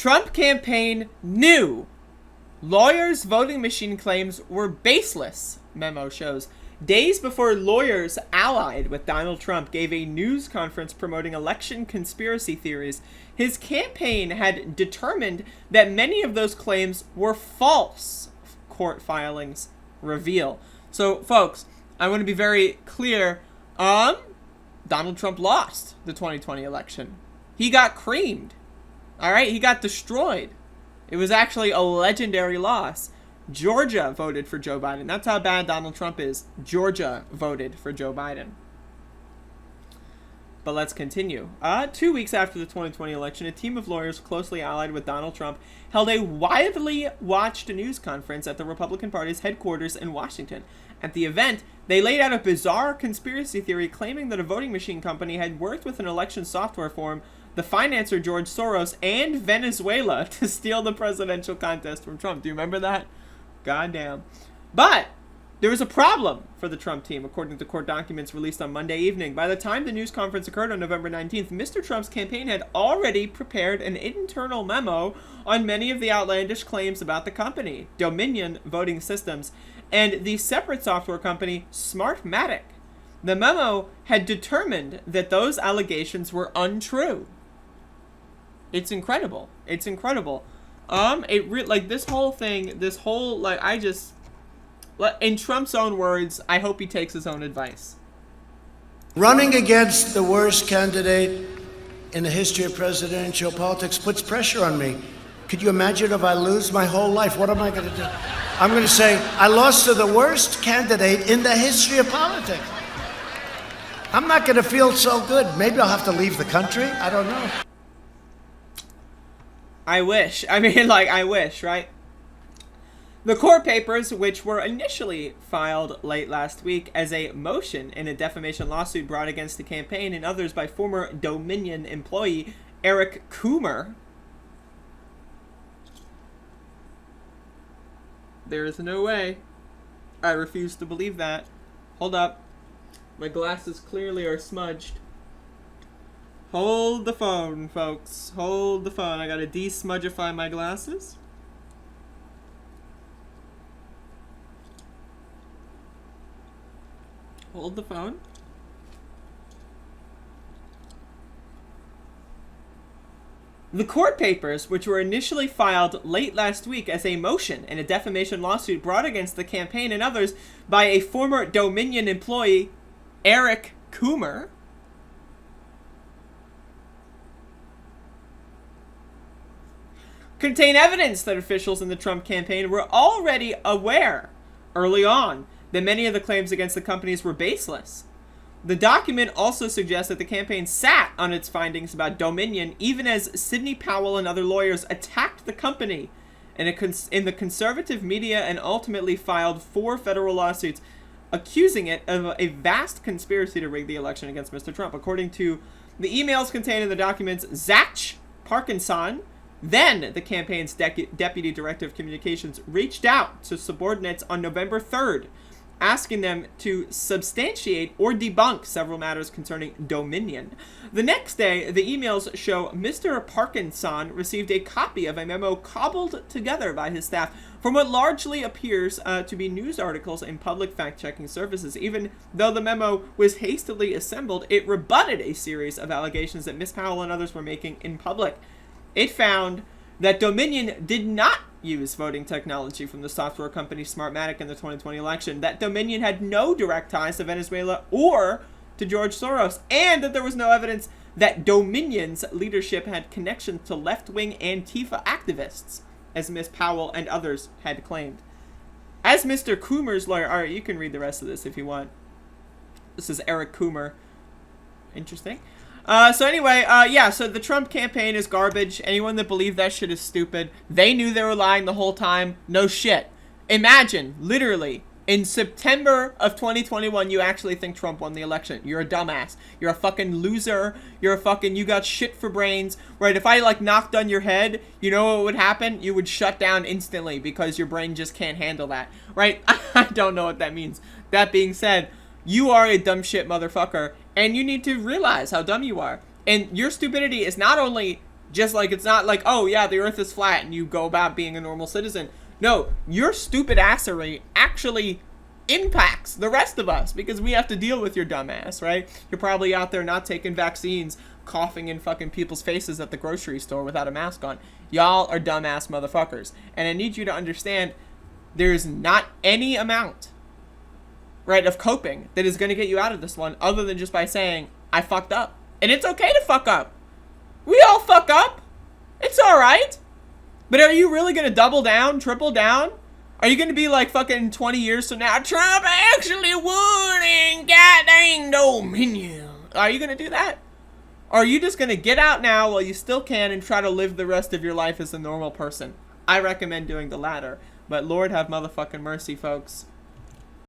Trump campaign knew lawyers' voting machine claims were baseless, memo shows. Days before lawyers allied with Donald Trump gave a news conference promoting election conspiracy theories, his campaign had determined that many of those claims were false, court filings reveal. So, folks, I want to be very clear. Donald Trump lost the 2020 election. He got creamed. All right? He got destroyed. It was actually a legendary loss. Georgia voted for Joe Biden. That's how bad Donald Trump is. Georgia voted for Joe Biden. But let's continue. 2 weeks after the 2020 election, a team of lawyers closely allied with Donald Trump held a widely watched news conference at the Republican Party's headquarters in Washington. At the event, they laid out a bizarre conspiracy theory claiming that a voting machine company had worked with an election software firm, the financier George Soros, and Venezuela to steal the presidential contest from Trump. Do you remember that? Goddamn. But there was a problem for the Trump team, according to court documents released on Monday evening. By the time the news conference occurred on November 19th, Mr. Trump's campaign had already prepared an internal memo on many of the outlandish claims about the company, Dominion Voting Systems, and the separate software company, Smartmatic. The memo had determined that those allegations were untrue. It's incredible. It's incredible. This whole thing, in Trump's own words, I hope he takes his own advice. Running against the worst candidate in the history of presidential politics puts pressure on me. Could you imagine if I lose my whole life? What am I going to do? I'm going to say, I lost to the worst candidate in the history of politics. I'm not going to feel so good. Maybe I'll have to leave the country. I don't know. I wish. I wish, right? The court papers, which were initially filed late last week as a motion in a defamation lawsuit brought against the campaign and others by former Dominion employee Eric Coomer. There is no way. I refuse to believe that. Hold up. My glasses clearly are smudged. Hold the phone, folks. Hold the phone. I gotta de-smudgify my glasses. Hold the phone. The court papers, which were initially filed late last week as a motion in a defamation lawsuit brought against the campaign and others by a former Dominion employee, Eric Coomer, contain evidence that officials in the Trump campaign were already aware early on that many of the claims against the companies were baseless. The document also suggests that the campaign sat on its findings about Dominion even as Sidney Powell and other lawyers attacked the company in the conservative media and ultimately filed 4 federal lawsuits accusing it of a vast conspiracy to rig the election against Mr. Trump. According to the emails contained in the documents, Zach Parkinson, then the campaign's deputy director of communications, reached out to subordinates on November 3rd, asking them to substantiate or debunk several matters concerning Dominion. The next day, the emails show Mr. Parkinson received a copy of a memo cobbled together by his staff from what largely appears to be news articles and public fact-checking services. Even though the memo was hastily assembled, it rebutted a series of allegations that Ms. Powell and others were making in public. It found that Dominion did not use voting technology from the software company Smartmatic in the 2020 election, that Dominion had no direct ties to Venezuela or to George Soros, and that there was no evidence that Dominion's leadership had connections to left-wing Antifa activists, as Ms. Powell and others had claimed. As Mr. Coomer's lawyer, all right, you can read the rest of this if you want. This is Eric Coomer. Interesting. So the Trump campaign is garbage. Anyone that believed that shit is stupid. They knew they were lying the whole time. No shit. Imagine, literally, in September of 2021, you actually think Trump won the election. You're a dumbass. You're a fucking loser. You got shit for brains. Right, if I, knocked on your head, you know what would happen? You would shut down instantly because your brain just can't handle that. Right? I don't know what that means. That being said, you are a dumb shit motherfucker, and you need to realize how dumb you are. And your stupidity is not only Just like it's not like, oh yeah, the earth is flat and you go about being a normal citizen. No, your stupid assery actually impacts the rest of us because we have to deal with your dumbass, right? You're probably out there not taking vaccines, coughing in fucking people's faces at the grocery store without a mask on. Y'all are dumbass motherfuckers. And I need you to understand there's not any amount, right, of coping that is going to get you out of this one other than just by saying, I fucked up. And it's okay to fuck up. We all fuck up. It's alright. But are you really going to double down, triple down? Are you going to be like fucking 20 years from now, Trump actually won and got dang dominion? Are you going to do that? Or are you just going to get out now while you still can and try to live the rest of your life as a normal person? I recommend doing the latter. But Lord have motherfucking mercy, folks.